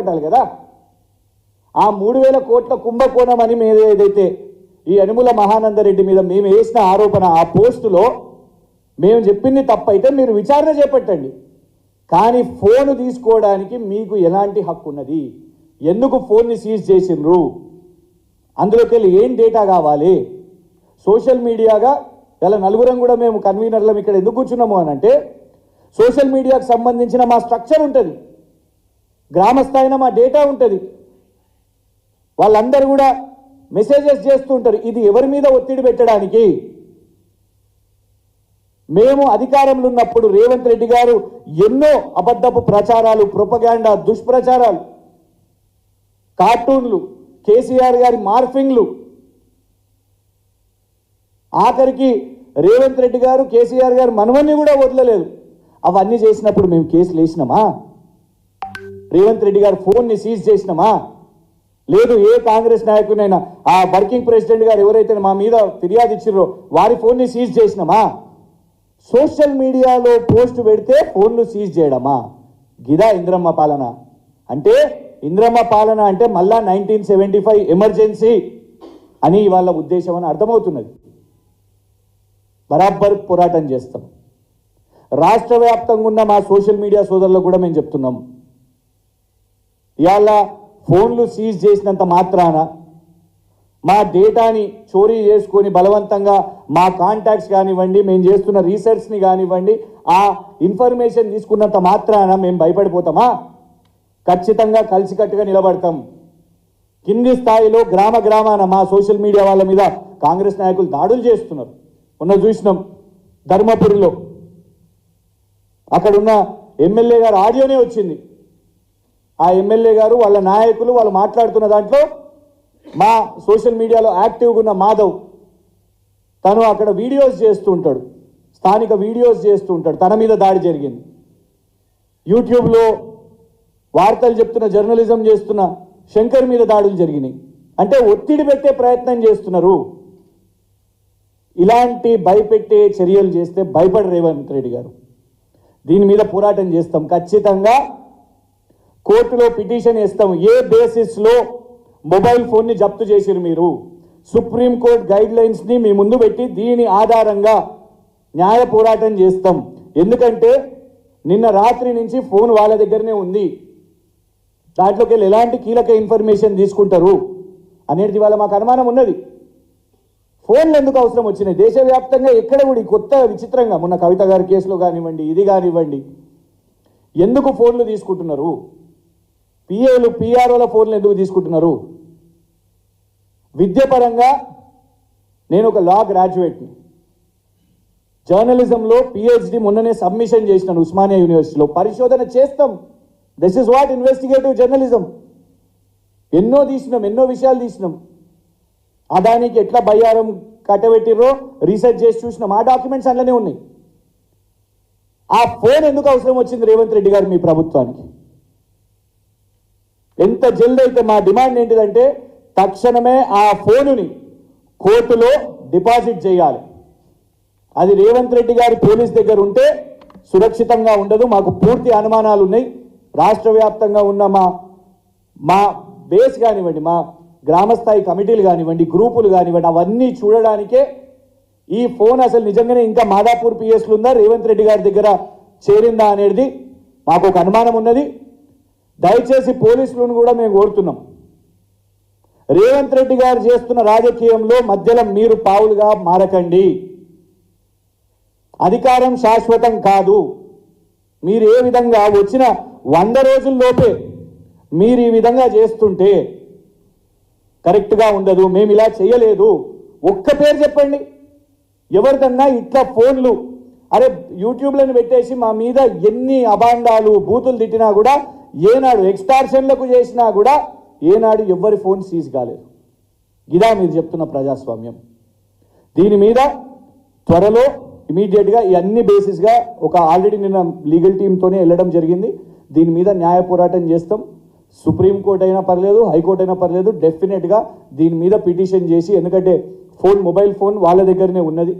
పెట్టాలి కదా. ఆ 3000 కోట్ల కుంభకోణం అని మీరు ఏదైతే ఈ యనుమల మహానందరెడ్డి మీద మేము వేసిన ఆరోపణ, ఆ పోస్టులో మేము చెప్పింది తప్పైతే మీరు విచారణ చేపట్టండి. కానీ ఫోన్ తీసుకోవడానికి మీకు ఎలాంటి హక్కు ఉన్నది? ఎందుకు ఫోన్ని సీజ్ చేసిండ్రు? అందులోకి వెళ్ళి ఏం డేటా కావాలి? సోషల్ మీడియాగా ఇలా నలుగురం కూడా మేము కన్వీనర్లం ఇక్కడ ఎందుకు కూర్చున్నాము అని అంటే, సోషల్ మీడియాకు సంబంధించిన మా స్ట్రక్చర్ ఉంటుంది, గ్రామ స్థాయిన మా డేటా ఉంటుంది, వాళ్ళందరూ కూడా మెసేజెస్ చేస్తూ ఉంటారు. ఇది ఎవరి మీద ఒత్తిడి పెట్టడానికి? మేము అధికారంలో ఉన్నప్పుడు రేవంత్ రెడ్డి గారు ఎన్నో అబద్ధపు ప్రచారాలు, ప్రొపగాండా, దుష్ప్రచారాలు, కార్టూన్లు, కేసీఆర్ గారి మార్ఫింగ్లు, ఆఖరికి రేవంత్ రెడ్డి గారు కేసీఆర్ గారు మనవన్ని కూడా వదలలేదు. అవన్నీ చేసినప్పుడు మేము కేసులు వేసినామా? రేవంత్ రెడ్డి గారు ఫోన్ని సీజ్ చేసినామా? లేదు. ఏ కాంగ్రెస్ నాయకునైనా ఆ వర్కింగ్ ప్రెసిడెంట్ గారు ఎవరైతే మా మీద ఫిర్యాదు ఇచ్చిర్రో వారి ఫోన్ని సీజ్ చేసినామా? సోషల్ మీడియాలో పోస్ట్ పెడితే ఫోన్లు సీజ్ చేయడమా? గిదా ఇంద్రమ్మ పాలన అంటే? ఇంద్రమ్మ పాలన అంటే మళ్ళా 1975 ఎమర్జెన్సీ అని వాళ్ళ ఉద్దేశం అని అర్థమవుతున్నది. బరాబర్ పోరాటం చేస్తాం. రాష్ట్ర వ్యాప్తంగా ఉన్న మా సోషల్ మీడియా సోదరులకు కూడా మేము చెప్తున్నాం, ఇవాళ ఫోన్లు సీజ్ చేసినంత మాత్రాన, మా డేటాని చోరీ చేసుకొని బలవంతంగా మా కాంటాక్ట్స్ కానివ్వండి, మేము చేస్తున్న రీసెర్చ్ని కానివ్వండి, ఆ ఇన్ఫర్మేషన్ తీసుకున్నంత మాత్రాన మేము భయపడిపోతామా? ఖచ్చితంగా కలిసికట్టుగా నిలబడతాం. కింది స్థాయిలో గ్రామ గ్రామాన మా సోషల్ మీడియా వాళ్ళ మీద కాంగ్రెస్ నాయకులు దాడులు చేస్తున్నారు. మొన్న చూసినాం ధర్మపురిలో, అక్కడున్న ఎమ్మెల్యే గారు ఆడియోనే వచ్చింది. ఆ ఎమ్మెల్యే గారు వాళ్ళ నాయకులు వాళ్ళు మాట్లాడుతున్న దాంట్లో మా సోషల్ మీడియాలో యాక్టివ్గా ఉన్న మాధవ్, తను అక్కడ వీడియోస్ చేస్తూ ఉంటాడు, స్థానిక వీడియోస్ చేస్తూ ఉంటాడు, తన మీద దాడి జరిగింది. యూట్యూబ్లో వార్తలు చెప్తున్న, జర్నలిజం చేస్తున్న శంకర్ మీద దాడులు జరిగినాయి. అంటే ఒత్తిడి పెట్టే ప్రయత్నం చేస్తున్నారు. ఇలాంటి భయపెట్టే చర్యలు చేస్తే భయపడ రేవంత్ రెడ్డి గారు. దీని మీద పోరాటం చేస్తాం. ఖచ్చితంగా కోర్టులో పిటిషన్ ఇస్తాం. ఏ బేసిస్లో మొబైల్ ఫోన్ని జప్తు చేసిరు మీరు? సుప్రీంకోర్టు గైడ్ లైన్స్ని మీ ముందు పెట్టి దీని ఆధారంగా న్యాయ పోరాటం చేస్తాం. ఎందుకంటే నిన్న రాత్రి నుంచి ఫోన్ వాళ్ళ దగ్గరనే ఉంది. దాంట్లోకి వెళ్ళి ఎలాంటి కీలక ఇన్ఫర్మేషన్ తీసుకుంటారు అనేది వాళ్ళ మాకు అనుమానం ఉన్నది. ఫోన్లు ఎందుకు అవసరం వచ్చినాయి? దేశవ్యాప్తంగా ఎక్కడ కూడా కొత్త విచిత్రంగా, మొన్న కవిత గారి కేసులో కానివ్వండి, ఇది కానివ్వండి, ఎందుకు ఫోన్లు తీసుకుంటున్నారు? పిఏలు పిఆర్ఓల ఫోన్లు ఎందుకు తీసుకుంటున్నారు? విద్యాపరంగా నేను ఒక లా గ్రాడ్యుయేట్ని, జర్నలిజంలో పిహెచ్డి మొన్ననే సబ్మిషన్ చేసినాను ఉస్మానియా యూనివర్సిటీలో. పరిశోధన చేస్తాం. This is what investigative journalism. ఎన్నో తీసినాం, ఎన్నో విషయాలు తీసినాం. అదానికి ఎట్లా బయ్యారం కట్టబెట్టిర్రో రీసెర్చ్ చేసి చూసినాం. ఆ డాక్యుమెంట్స్ అందులోనే ఉన్నాయి. ఆ ఫోన్ ఎందుకు అవసరం వచ్చింది రేవంత్ రెడ్డి గారు మీ ప్రభుత్వానికి? ఎంత జల్ది అయితే మా డిమాండ్ ఏంటిదంటే తక్షణమే ఆ ఫోనుని కోర్టులో డిపాజిట్ చేయాలి. అది రేవంత్ రెడ్డి గారి పోలీస్ దగ్గర ఉంటే సురక్షితంగా ఉండదు. మాకు పూర్తి అనుమానాలు ఉన్నాయి. రాష్ట్ర వ్యాప్తంగా ఉన్న మా బేస్ కానివ్వండి, మా గ్రామస్థాయి కమిటీలు కానివ్వండి, గ్రూపులు కానివ్వండి, అవన్నీ చూడడానికే ఈ ఫోన్ అసలు నిజంగానే ఇంకా మాదాపూర్ పిఎస్లు ఉందా, రేవంత్ రెడ్డి గారి దగ్గర చేరిందా అనేది మాకు ఒక అనుమానం ఉన్నది. దయచేసి పోలీసులను కూడా మేము కోరుతున్నాం, రేవంత్ రెడ్డి గారు చేస్తున్న రాజకీయంలో మధ్యలో మీరు పావులుగా మారకండి. అధికారం శాశ్వతం కాదు. మీరు ఏ విధంగా వచ్చిన 100 రోజుల్లోపే మీరు ఈ విధంగా చేస్తుంటే కరెక్ట్గా ఉండదు. మేము ఇలా చేయలేదు. ఒక్క పేరు చెప్పండి ఎవరిదన్నా ఇట్లా ఫోన్లు. అరే యూట్యూబ్లను పెట్టేసి మా మీద ఎన్ని అబాండాలు బూతులు తిట్టినా కూడా, ఏనాడు ఎక్స్టార్షన్లకు చేసినా కూడా ఏనాడు ఎవరి ఫోన్ సీజ్ కాలేదు. ఇదా మీరు చెప్తున్న ప్రజాస్వామ్యం? దీని మీద త్వరలో ఇమీడియట్గా ఈ అన్ని బేసిస్గా ఒక ఆల్రెడీ నిన్న లీగల్ టీంతోనే వెళ్ళడం జరిగింది. దీని మీద న్యాయ పోరాటం చేస్తాం. సుప్రీంకోర్టు అయినా పర్లేదు, హైకోర్టు అయినా పర్లేదు, డెఫినెట్గా దీని మీద పిటిషన్ చేసి, ఎందుకంటే మొబైల్ ఫోన్ వాళ్ళ దగ్గరనే ఉన్నది,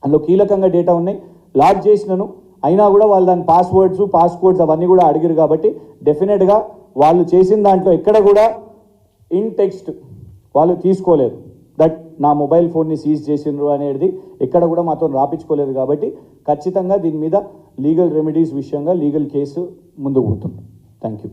అందులో కీలకంగా డేటా ఉన్నాయి, లాక్ చేసినాను. అయినా కూడా వాళ్ళు దాని పాస్వర్డ్స్ పాస్కోడ్స్ అవన్నీ కూడా అడిగారు. కాబట్టి డెఫినెట్గా వాళ్ళు చేసిన దాంట్లో ఎక్కడ కూడా ఇన్ టెక్స్ట్ వాళ్ళు తీసుకోలేదు దట్ నా మొబైల్ ఫోన్ని సీజ్ చేసిండ్రు అనేది ఎక్కడ కూడా మాతో రాపించుకోలేదు. కాబట్టి ఖచ్చితంగా దీని మీద లీగల్ రెమెడీస్ విషయంగా లీగల్ కేసు ముందుకు పోతుంది. Thank you.